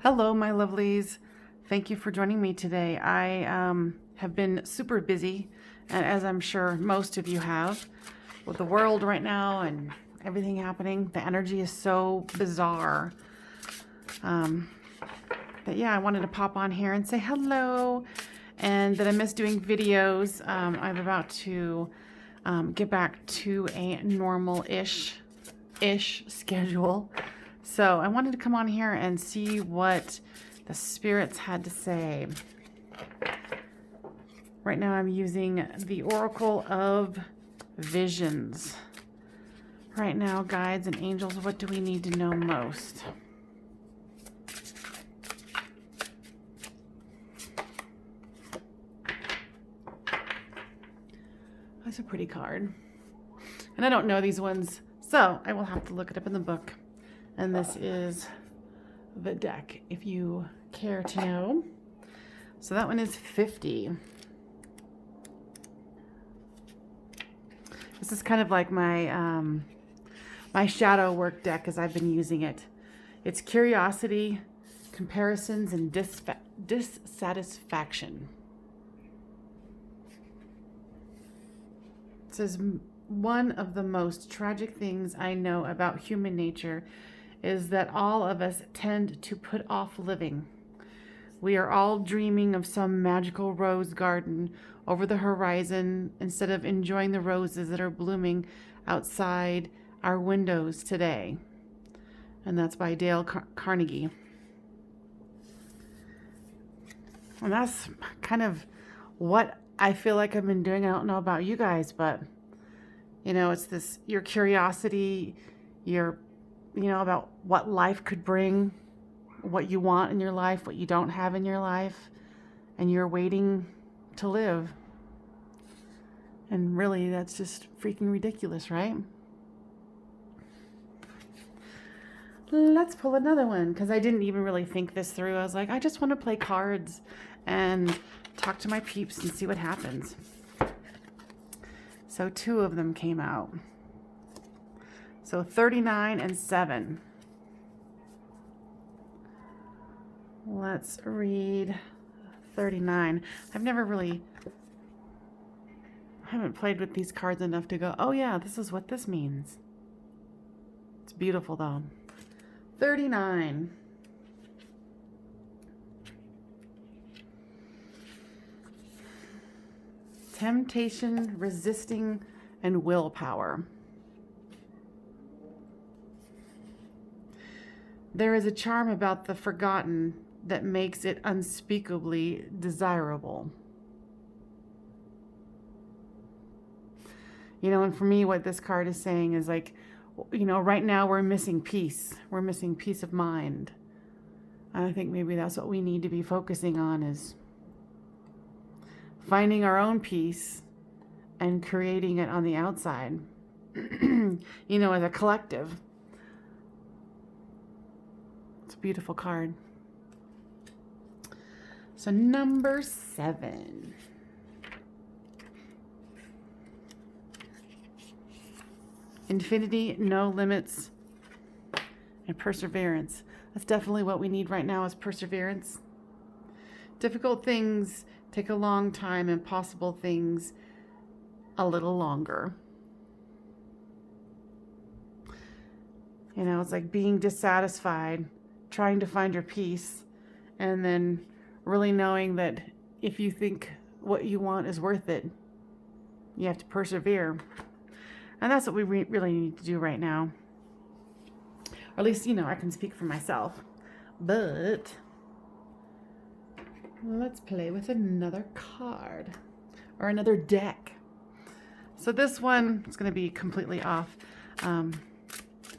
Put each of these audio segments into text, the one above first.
Hello, my lovelies. Thank you for joining me today. I have been super busy, and as I'm sure most of you have, with the world right now and everything happening, the energy is so bizarre. But yeah, I wanted to pop on here and say hello, and that I miss doing videos. I'm about to get back to a normal-ish schedule. So I wanted to come on here and see what the spirits had to say. Right now I'm using the Oracle of Visions. Right now, guides and angels, what do we need to know most? That's a pretty card. And I don't know these ones, so I will have to look it up in the book. And this is the deck, if you care to know. So that one is 50. This is kind of like my my shadow work deck as I've been using it. It's curiosity, comparisons, and dissatisfaction. It says, one of the most tragic things I know about human nature is that all of us tend to put off living. We are all dreaming of some magical rose garden over the horizon instead of enjoying the roses that are blooming outside our windows today. And that's by Dale Carnegie. And that's kind of what I feel like I've been doing. I don't know about you guys, but you know, it's this, your curiosity, about what life could bring, what you want in your life, what you don't have in your life, and you're waiting to live. And really, that's just freaking ridiculous, right? Let's pull another one, because I didn't even really think this through. I was like, I just want to play cards and talk to my peeps and see what happens. So 2 of them came out. So 39 and 7. Let's read 39. I haven't played with these cards enough to go, oh yeah, this is what this means. It's beautiful though. 39. Temptation, resisting, and willpower. There is a charm about the forgotten that makes it unspeakably desirable. And for me, what this card is saying is like, right now we're missing peace. We're missing peace of mind. And I think maybe that's what we need to be focusing on, is finding our own peace and creating it on the outside, as a collective. It's a beautiful card. So number 7. Infinity, no limits, and perseverance. That's definitely what we need right now, is perseverance. Difficult things take a long time, impossible things a little longer. It's like being dissatisfied, trying to find your peace, and then really knowing that if you think what you want is worth it, you have to persevere. And that's what we really need to do right now. Or at least, I can speak for myself. But let's play with another card or another deck. So this one is going to be completely off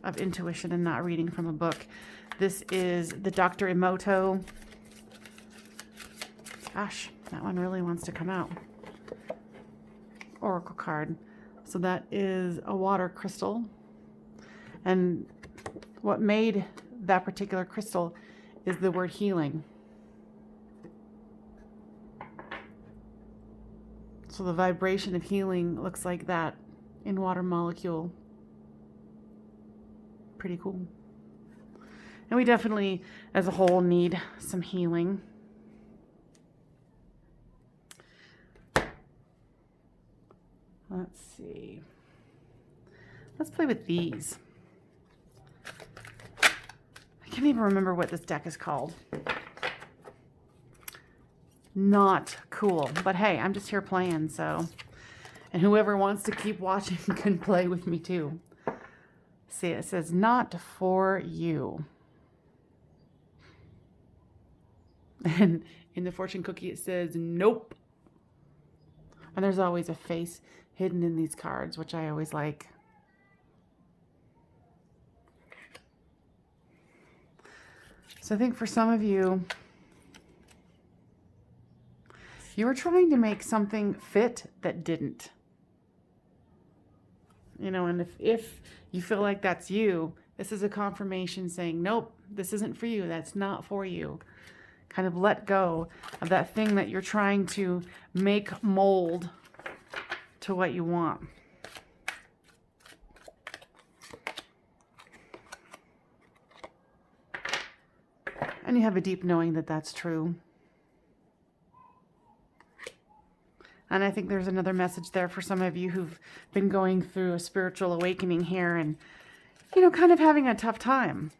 of intuition and not reading from a book. This is the Dr. Emoto. Gosh, that one really wants to come out. Oracle card. So that is a water crystal. And what made that particular crystal is the word healing. So the vibration of healing looks like that in water molecule. Pretty cool. And we definitely, as a whole, need some healing. Let's see. Let's play with these. I can't even remember what this deck is called. Not cool. But hey, I'm just here playing, so. And whoever wants to keep watching can play with me too. See, it says, not for you. And in the fortune cookie, it says, nope. And there's always a face hidden in these cards, which I always like. So I think for some of you, you were trying to make something fit that didn't. You know, and if you feel like that's you, this is a confirmation saying, nope, this isn't for you. That's not for you. Kind of let go of that thing that you're trying to make mold to what you want. And you have a deep knowing that that's true. And I think there's another message there for some of you who've been going through a spiritual awakening here and, you know, kind of having a tough time.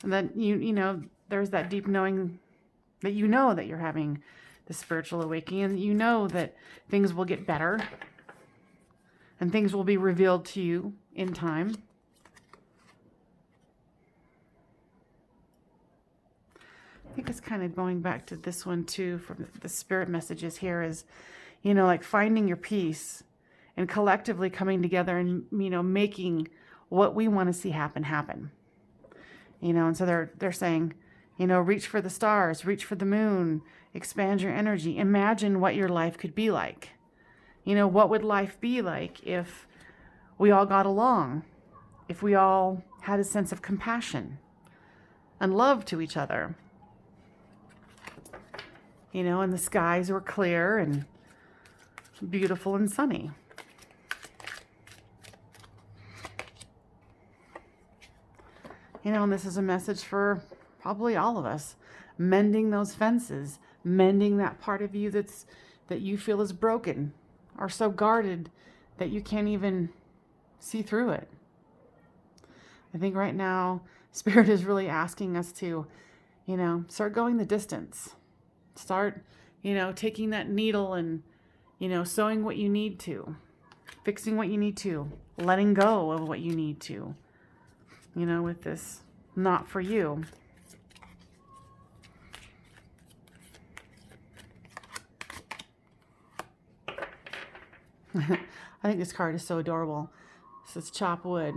And then, you know, there's that deep knowing that you know that you're having the spiritual awakening, and you know that things will get better and things will be revealed to you in time. I think it's kind of going back to this one too, from the spirit messages here is, you know, like finding your peace and collectively coming together and, you know, making what we want to see happen. You know, and so they're saying, you know, reach for the stars, reach for the moon, expand your energy. Imagine what your life could be like. You know, what would life be like if we all got along? If we all had a sense of compassion and love to each other? You know, and the skies were clear and beautiful and sunny. You know, and this is a message for probably all of us. Mending those fences, mending that part of you that you feel is broken or so guarded that you can't even see through it. I think right now, Spirit is really asking us to, you know, start going the distance. Start, you know, taking that needle and, you know, sewing what you need to, fixing what you need to, letting go of what you need to, you know, with this not for you. I think this card is so adorable. It says chop wood.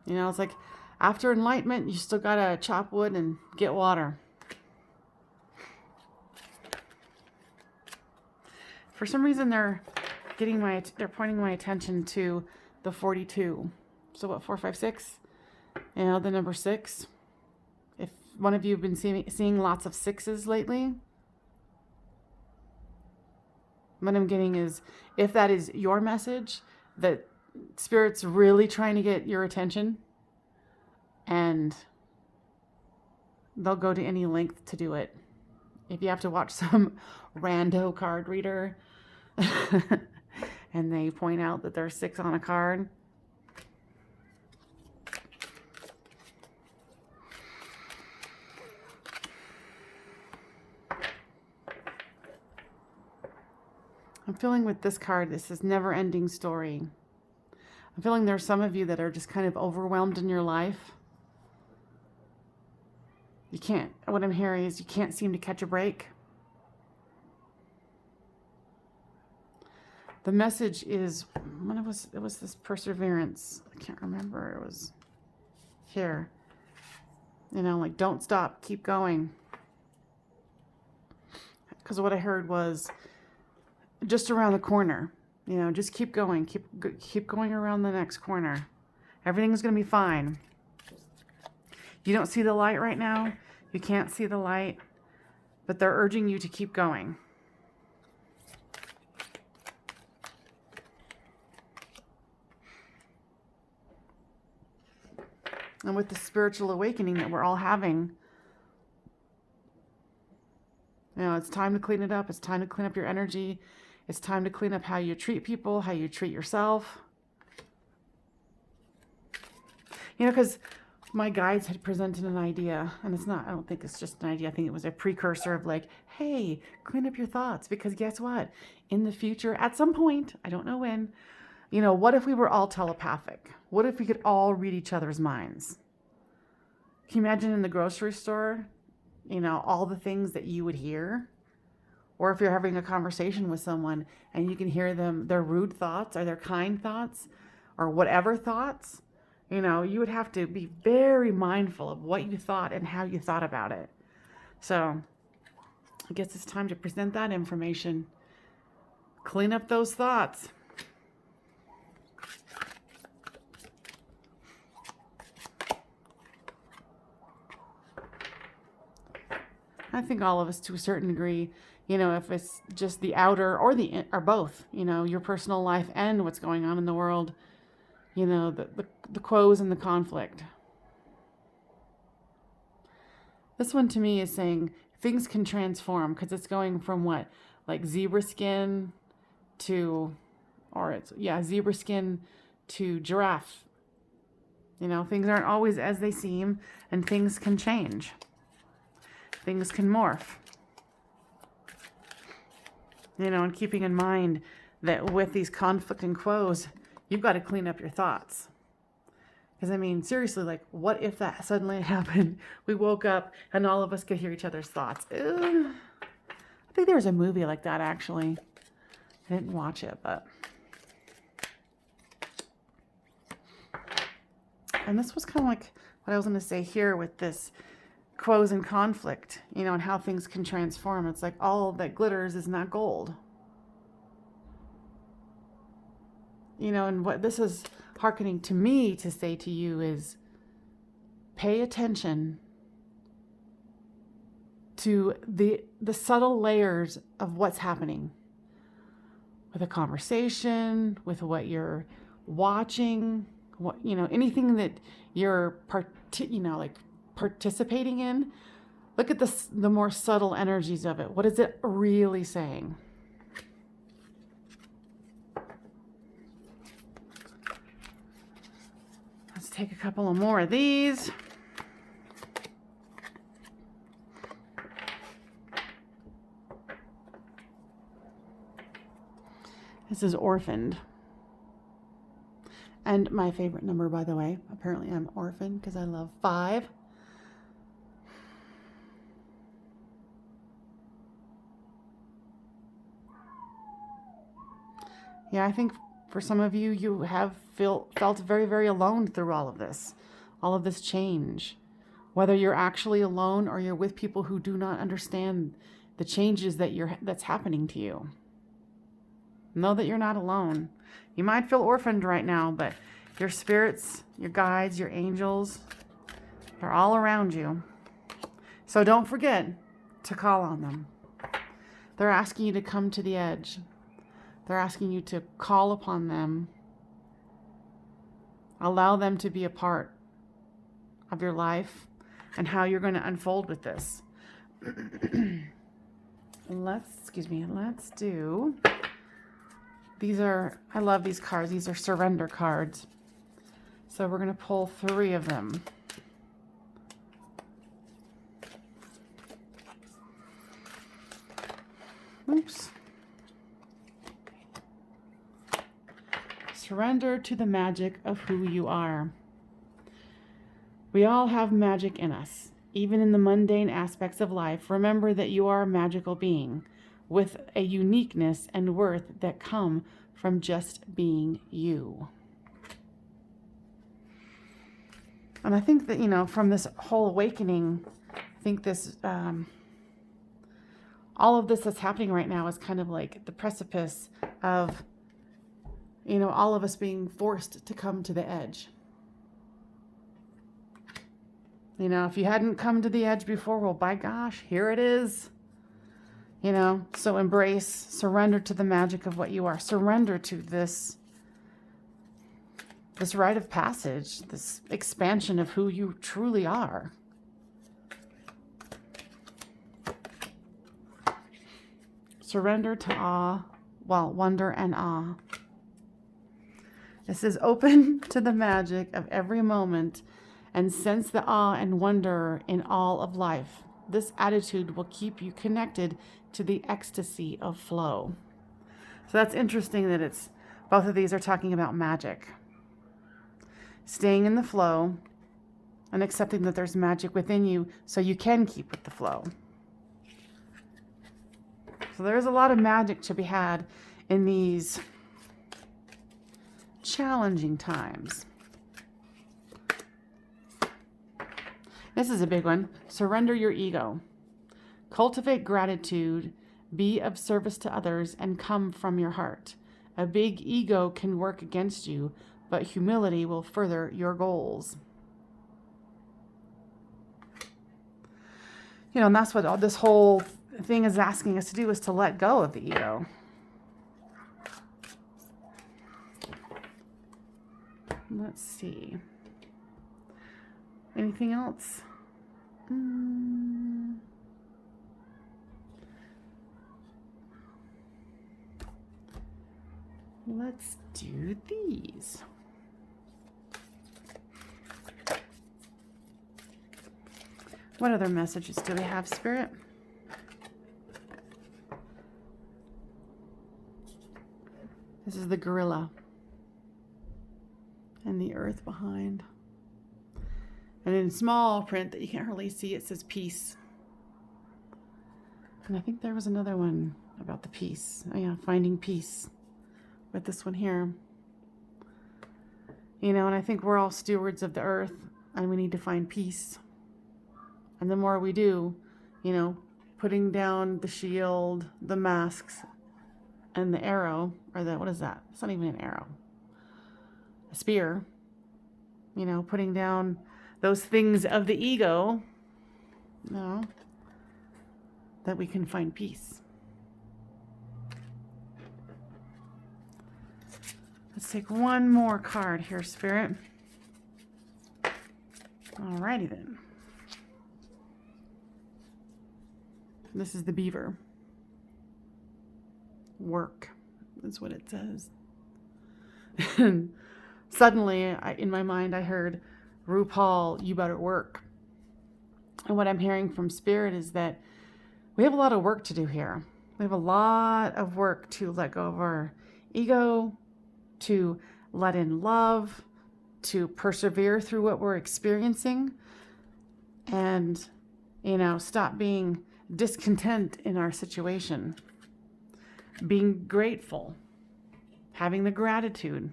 You know, it's like after enlightenment, you still gotta chop wood and get water. For some reason, they're pointing my attention to the 42. So what, 4, 5, 6? You know, the number 6. If one of you have been seeing lots of 6s lately, what I'm getting is, if that is your message, that Spirit's really trying to get your attention, and they'll go to any length to do it. If you have to watch some rando card reader and they point out that there's 6 on a card, I'm feeling with this card, this is never-ending story. I'm feeling there's some of you that are just kind of overwhelmed in your life. You can't, what I'm hearing is you can't seem to catch a break. The message is, it was this perseverance. I can't remember, it was here. You know, like, don't stop, keep going. Because what I heard was, just around the corner, you know, just keep going, keep going around the next corner. Everything's going to be fine. You don't see the light right now. You can't see the light, but they're urging you to keep going. And with the spiritual awakening that we're all having, it's time to clean it up. It's time to clean up your energy. It's time to clean up how you treat people, how you treat yourself. Because my guides had presented an idea, and I don't think it's just an idea. I think it was a precursor of like, hey, clean up your thoughts. Because guess what? In the future, at some point, I don't know when, what if we were all telepathic? What if we could all read each other's minds? Can you imagine in the grocery store, all the things that you would hear? Or if you're having a conversation with someone and you can hear their rude thoughts or their kind thoughts or whatever thoughts, you would have to be very mindful of what you thought and how you thought about it. So I guess it's time to present that information. Clean up those thoughts. I think all of us, to a certain degree, if it's just the outer or both, your personal life and what's going on in the world, the quos and the conflict. This one to me is saying things can transform, because it's going from what, like zebra skin to giraffe. Things aren't always as they seem, and things can change. Things can morph. And keeping in mind that with these conflicting quos, you've got to clean up your thoughts. Because, seriously, like, what if that suddenly happened? We woke up and all of us could hear each other's thoughts. I think there was a movie like that, actually. I didn't watch it, but... And this was kind of like what I was going to say here with this quos and conflict, and how things can transform. It's like all that glitters is not gold. And what this is hearkening to me to say to you is pay attention to the subtle layers of what's happening with a conversation, with what you're watching, anything that you're participating in. Look at the more subtle energies of it. What is it really saying? Let's take a couple of more of these. This is orphaned. And my favorite number, by the way. Apparently I'm orphaned because I love 5. Yeah, I think for some of you, you have felt very, very alone through all of this change. Whether you're actually alone or you're with people who do not understand the changes that's happening to you. Know that you're not alone. You might feel orphaned right now, but your spirits, your guides, your angels, they're all around you. So don't forget to call on them. They're asking you to come to the edge. They're asking you to call upon them. Allow them to be a part of your life and how you're going to unfold with this. Let's do... I love these cards. These are surrender cards. So we're going to pull 3 of them. Oops. Surrender to the magic of who you are. We all have magic in us. Even in the mundane aspects of life, remember that you are a magical being with a uniqueness and worth that come from just being you. And I think that, from this whole awakening, I think this, all of this that's happening right now is kind of like the precipice of, all of us being forced to come to the edge. If you hadn't come to the edge before, well, by gosh, here it is. So embrace, surrender to the magic of what you are. Surrender to this this rite of passage, this expansion of who you truly are. Surrender to awe, well, wonder and awe. This is open to the magic of every moment and sense the awe and wonder in all of life. This attitude will keep you connected to the ecstasy of flow. So that's interesting that it's both of these are talking about magic. Staying in the flow and accepting that there's magic within you so you can keep with the flow. So there's a lot of magic to be had in these challenging times. This is a big one. Surrender your ego. Cultivate gratitude, be of service to others, and come from your heart. A big ego can work against you, but humility will further your goals. You know, and that's what all this whole thing is asking us to do, is to let go of the ego. Let's see. Anything else? Let's do these. What other messages do we have, Spirit? This is the gorilla and the earth behind. And in small print that you can't really see, it says peace. And I think there was another one about the peace. Oh yeah, finding peace with this one here. You know, and I think we're all stewards of the earth and we need to find peace. And the more we do, you know, putting down the shield, the masks, and the arrow, or the, what is that? It's not even an arrow. A spear. You know, putting down those things of the ego, you know, that we can find peace. Let's take one more card here, Spirit. Alrighty then. This is the beaver. Work is what it says. And suddenly, in my mind, I heard, RuPaul, you better work. And what I'm hearing from Spirit is that we have a lot of work to do here. We have a lot of work to let go of our ego, to let in love, to persevere through what we're experiencing, and, you know, stop being discontent in our situation. Being grateful, having the gratitude,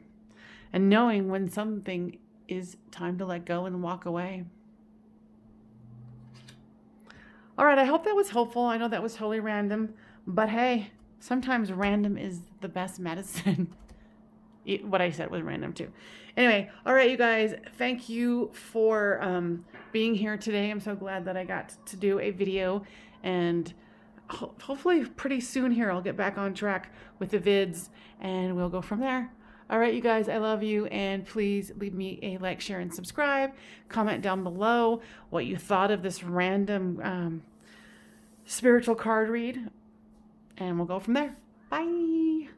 and knowing when something is time to let go and walk away. All right, I hope that was helpful. I know that was totally random, but hey, sometimes random is the best medicine. What I said was random too. Anyway, all right, you guys, thank you for being here today. I'm so glad that I got to do a video, and hopefully pretty soon here I'll get back on track with the vids and we'll go from there. All right, you guys, I love you, and please leave me a like, share, and subscribe. Comment down below what you thought of this random spiritual card read, and we'll go from there. Bye.